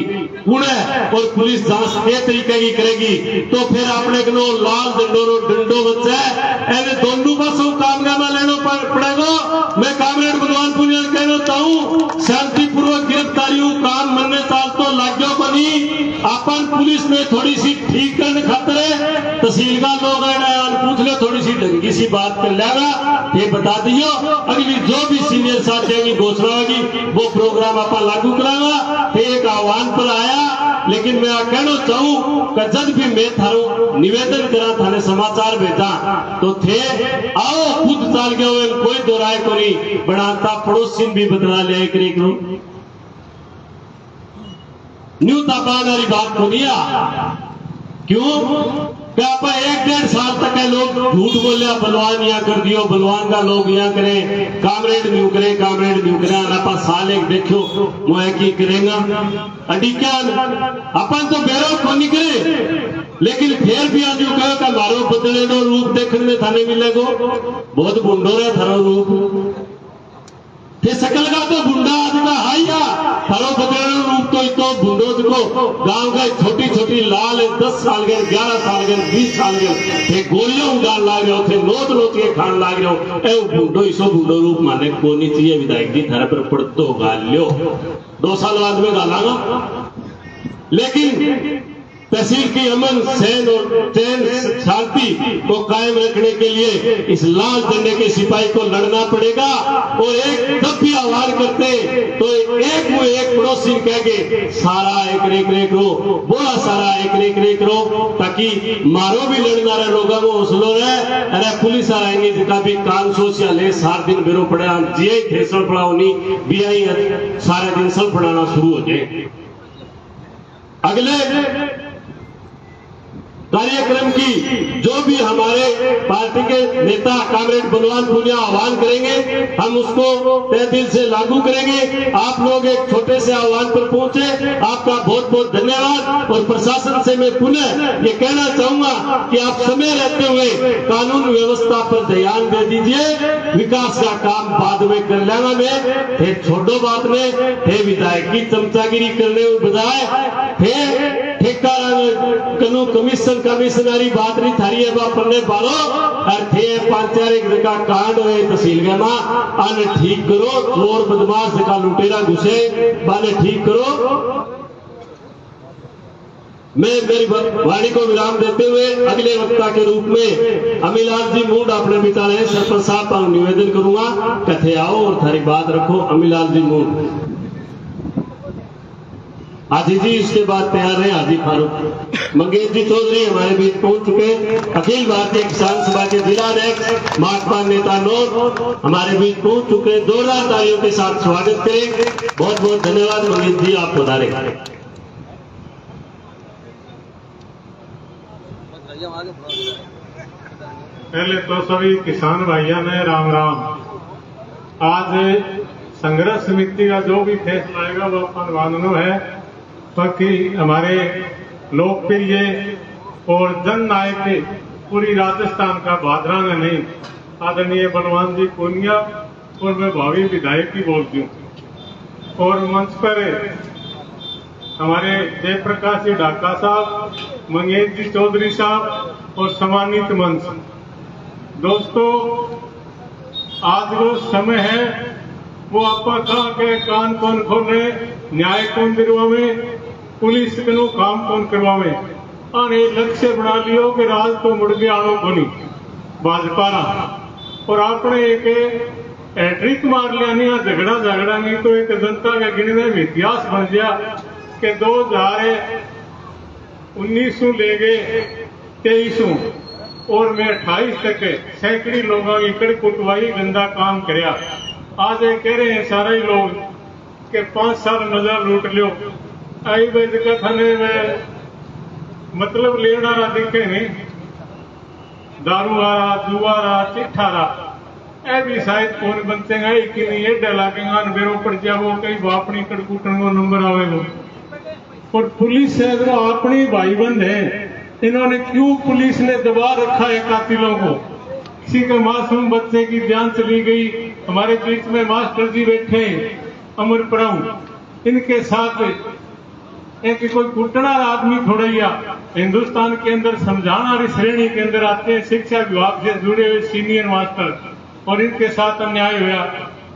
उड़े और पुलिस जांच के तरीके की करेगी तो फिर अपने को लाल डंडो डंडो बच्चा ऐसे दोनों पासों कामगामा लेना पड़ेगा। मैं कामरेड भगवान पुनिया कहना चाहूं शांतिपूर्वक गिरफ्तारियों काम मनने साल तो लाग्यो को नहीं अपन पुलिस में थोड़ी सी ठीक करने खातर तहसील का लोग पूछ लो, थोड़ी सी ढंगी सी बात कर लेगा, ये बता दियो। अगली जो भी सीनियर साथियों की घोषणा होगी वो प्रोग्राम आप लागू करावा। एक आह्वान पर आया, लेकिन मैं कहना चाहूं कि जब भी मैं थारो निवेदन करा, थाने समाचार भेजा तो थे आओ खुद चाल गए हुए, कोई दोहराए को नहीं बनाता, पड़ोसी भी बदला लिया करो न्यू तापान वाली बात को नहीं क्यों क्या आप 1-1.5 साल तक है लोग झूठ बोलिया, बलवान यहाँ कर दियो, बलवान का लोग यहाँ करें, कामरेड न्यू करें, कामरेड न्यू करें। आप साल एक देखो मैं की करेगा अडिक्यान अपन तो बेरो को नहीं करे, लेकिन फिर भी आज कहो कि मारो बदले नो रूप देखने में थाने मिलेगो, बहुत बुंडो रहे थारो रूप थे सकल का तो बुंडा आदमी हाइया थारो बदले रूप तो इतो बुंडो को गांव का छोटी छोटी लाल 10 साल के 11 साल के 20 साल के थे गोलियों उड़ान लाग रहे हो, थे नोट के खान लाग रहे हो, ए बुंडो इसो बुंडो रूप माने को नहीं चाहिए। विधायक जी थारे पर पड़तो गाल लियो 2 साल बाद में गालांगा, लेकिन तहसील की अमन सैन और चैन शांति को कायम रखने के लिए इस लाल झंडे के सिपाही को लड़ना पड़ेगा। और एक तब भी आह्वान करते तो एक वो एक पड़ोसी कह के सारा एक रो बोला, सारा एक रो, ताकि मारो भी लड़ना रहे लोगों को हौसलो रहे। अरे पुलिस आएंगे जिका भी कान सोचिया ले 7 दिन बेरो पड़े हम जिये ठेसड़ पड़ाओ नहीं भी आई सारे दिन सल पढ़ाना शुरू हो जाए। अगले कार्यक्रम की जो भी हमारे पार्टी के नेता कामरेड बलवान पुनिया आह्वान करेंगे हम उसको तहे दिल से लागू करेंगे। आप लोग एक छोटे से आह्वान पर पहुंचे, आपका बहुत बहुत धन्यवाद। और प्रशासन से मैं पुनः ये कहना चाहूंगा कि आप समय रहते हुए कानून व्यवस्था पर ध्यान दे दीजिए, विकास का काम बाद में कर लेना में थे छोटो बात में थे विधायक की चमचागिरी करने के बजाय थे ठेका कनु कमिश्नरी बात नहीं थारी है पढ़ने पालो और थे 5-4 जगह कांड हुए तहसील के मां आने ठीक करो, चोर बदमाश का लुटेरा घुसे बाने ठीक करो। मैं मेरी वाणी को विराम देते हुए अगले वक्ता के रूप में अमीलाल जी मूड अपने बिता रहे सरपंच साहब पर निवेदन करूंगा, कथे आओ और थारी बात रखो। अमीलाल जी मूड हाजी जी, उसके बाद तैयार है हाजी फारूक मंगेश जी चौधरी हमारे बीच पहुंच चुके। अखिल भारतीय किसान सभा के जिला अध्यक्ष महात्मा नेता नोर हमारे बीच पहुंच चुके। जोरदार तालियों के साथ स्वागत करें। बहुत बहुत धन्यवाद मंगेश जी, आप पधारे। पहले तो सभी किसान भाइयों ने राम राम। आज संघर्ष समिति का जो भी फैसला आएगा वो अपन मानना है, बाकी हमारे लोकप्रिय और जन नायक पूरी राजस्थान का भादरा में नहीं आदरणीय बलवान जी पूनिया और मैं भावी विधायक की बोलती हूँ। और मंच पर हमारे जयप्रकाश जी ढाका साहब, मंगेश जी चौधरी साहब और सम्मानित मंच दोस्तों, आज वो समय है वो आपका कहा के कान कौन खोले, न्याय कौन दिलवावे, पुलिस को काम कौन करवावे। आने लक्ष्य बना लियो कि राज तो मुड़ गया आनो बनी भाजपा और आपने एक हैट्रिक मार लिया नहीं, झगड़ा नहीं तो एक जनता के गिनने में इतिहास बन गया कि 2019 ले गए 23 और मैं 28 तक सैकड़ी लोगों की कड़ कुटवाई गंदा काम करया। आज ये कह रहे हैं सारे ही लोग के 5 साल मजा लूट लियो। आई वैद कथने में मतलब लेना रहा दिखे नहीं, दारू आ रहा, जुआ रहा, चिट्ठा रहा, ए भी शायद कौन बनते हैं कि नहीं ये डला के गान बेरो पड़ जाओ कई अपनी कड़कूटन को नंबर आवेगो। और पुलिस है जो अपनी भाईबंद है, इन्होंने क्यों पुलिस ने दबा रखा है कातिलों को। किसी के मासूम बच्चे की जान चली गई, हमारे बीच में मास्टर जी बैठे अमर पराऊ, इनके साथ एक कोई कुटना आदमी थोड़ा हिंदुस्तान के अंदर समझाना वाली श्रेणी के अंदर आते हैं, शिक्षा विभाग से जुड़े हुए सीनियर मास्टर, और इनके साथ अन्याय हुआ।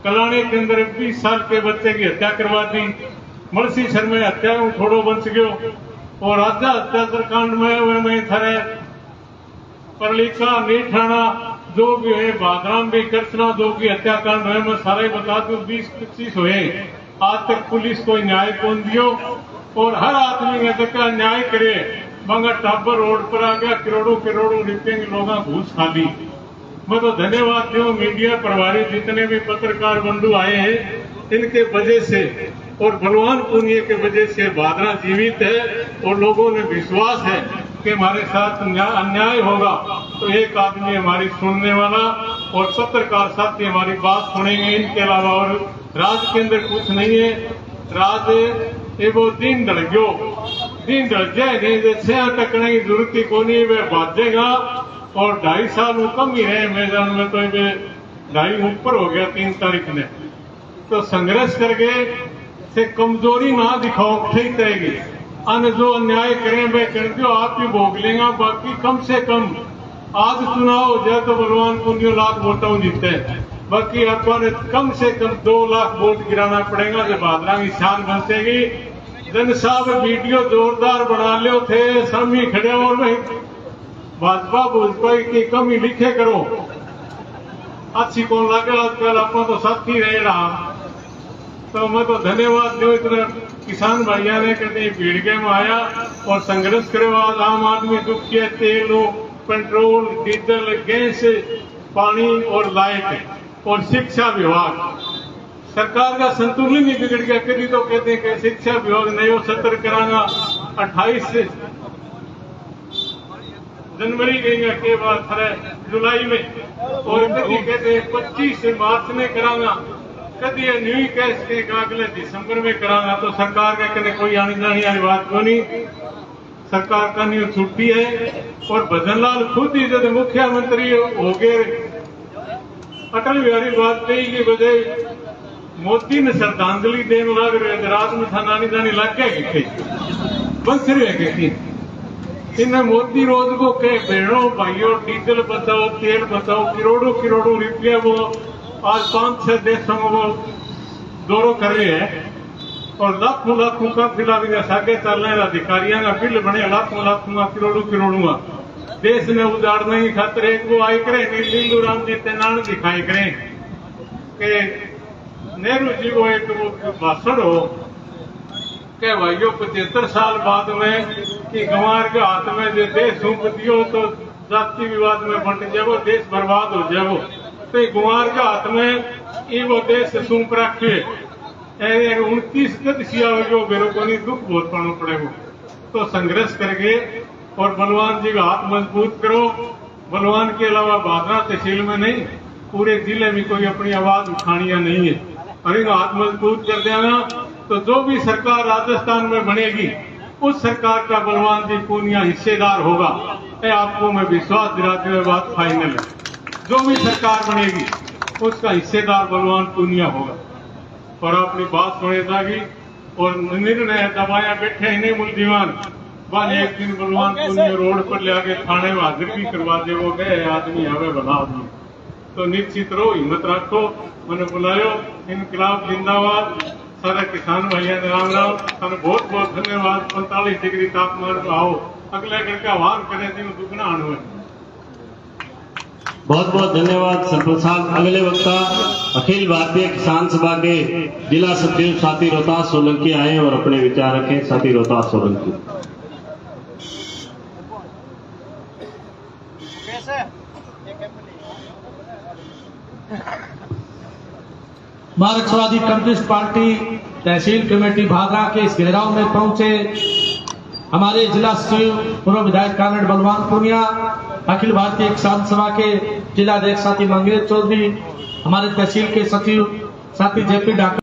कलाने के अंदर 20 साल के बच्चे की हत्या करवा दी, मलसी शर्मा हत्या थोड़ो बच गयो, और राजा हत्याकांड में थारे परलीका नीठाना जो भी है बादराम भी कृष्णा जो भी हत्याकांड हुए मैं सारा ही बता दूं 20-25 हुए आज तक पुलिस कोई न्याय कौन दियो और हर आदमी ने तक न्याय करे मगर टाबर रोड पर आ गया करोड़ों करोड़ों रुपये के लोग घूस खा ली। मैं तो धन्यवाद दूं मीडिया प्रभारी जितने भी पत्रकार बंधु आए हैं इनके वजह से और बलवान पुनिया के वजह से बादरा जीवित है और लोगों ने विश्वास है कि हमारे साथ अन्याय होगा तो एक आदमी हमारी सुनने वाला और पत्रकार साथी हमारी बात सुनेंगे। इनके अलावा और राज के अंदर कुछ नहीं है। राज ये वो दिन ढल गयो दिन ढल जाए नहीं छह टकने की जरूरत ही को नहीं वे बाजेगा और 2.5 साल कम ही रहे मैदान में तो ये 2.5 ऊपर हो गया 3 तारीख ने तो संघर्ष करके से कमजोरी ना दिखाओ ठीक रहेगी। अन्य जो अन्याय करें वे कर दो आप ही भोग लेगा बाकी कम से कम आज चुनाव हो जाए तो बलवान पुनिया लाख वोटों जीते बाकी अपन कम से कम 2 लाख वोट गिराना पड़ेगा जब बादरा की शान बचेगी। जन साहब वीडियो जोरदार बना लियो थे सामने खड़े और भाजपा की कमी लिखे करो अच्छी कौन लगे आजकल अपन तो साथी रहे रहा तो मैं तो धन्यवाद दूं इतना किसान भाइयों ने कहते भीड़ के में आया और संघर्ष करे आज आम आदमी दुखी है तेल पेट्रोल डीजल गैस पानी और लाइट और शिक्षा विभाग सरकार का संतुलन ही बिगड़ गया। कभी तो कहते हैं कि शिक्षा विभाग नहीं सत्र कराना 28 जनवरी गई के बाद जुलाई में और कभी कहते हैं 25 मार्च में कराना कभी न्यू कैश के अगले दिसंबर में कराना तो सरकार का कहने कोई आनी जानी वाली बात को नहीं। सरकार का न्यू छुट्टी है और भजनलाल खुद ही जब मुख्यमंत्री हो गए अटल बिहारी वाजपेयी की वजह मोदी ने श्रद्धांजलि देने लग रहे रात में था नानी जानी लग गए बंद रह गई इन्हें मोदी रोज को कहे बहनों भाइयों डीजल बचाओ तेल बचाओ करोड़ों करोड़ों रुपया वो आज 5-6 देशों में वो दौरों कर रहे हैं और लाखों लाखों का फिलहाल सागे चलने अधिकारियों का बिल बने लाखों लाखों करोड़ों करोड़ों देश में उजाड़ने की खातिर एक वो आई करे नीलू राम जी तेनान दिखाई करें कि नेहरू जी को एक वो भाषण हो के भाइयों 75 साल बाद में कि गंवार के हाथ में जो देश सौंप दियो तो जाति विवाद में बंट जाओ देश बर्बाद हो जाओ तो गंवार के हाथ में ये वो देश सौंप रखे 29 गतिया जो मेरे को नहीं दुख बहुत पाना पड़ेगा तो संघर्ष करके और बलवान जी का हाथ मजबूत करो। बलवान के अलावा बादरा तहसील में नहीं पूरे जिले में कोई अपनी आवाज उठानिया नहीं है और इनको हाथ मजबूत कर देना तो जो भी सरकार राजस्थान में बनेगी उस सरकार का बलवान जी पूनिया हिस्सेदार होगा। आपको मैं विश्वास दिलाते हुए बात फाइनल है जो भी सरकार बनेगी उसका हिस्सेदार बलवान पूनिया होगा और अपनी बात सुने जागी और निर्णय दबाया बैठे इन्हें मूल दीवान बल एक दिन बलवान पुनिया रोड पर ले आके थाने में हाजिर भी करवा दे वो गए आदमी हमें बना आदमी तो निश्चित रहो हिम्मत रखो मैंने बुलायो इनकलाब जिंदाबाद सारे किसान भैया राम राम सर बहुत बहुत धन्यवाद। 45 डिग्री तापमान पर आओ अगले घर का आह्वान करें दिन दुगना अनु बहुत बहुत धन्यवाद सरपंच साहब। अगले वक्ता अखिल भारतीय किसान सभा के जिला सचिव साथी रोहतास सोलंकी आए और अपने विचार रखें। साथी रोहतास सोलंकी। मार्क्सवादी कम्युनिस्ट पार्टी तहसील कमेटी भादरा के इस घेराव में पहुंचे हमारे जिला सचिव पूर्व विधायक कानड़ बलवान पुनिया, अखिल भारतीय किसान सभा के जिला अध्यक्ष साथी मंगेश चौधरी, हमारे तहसील के सचिव साथी जेपी डॉक्टर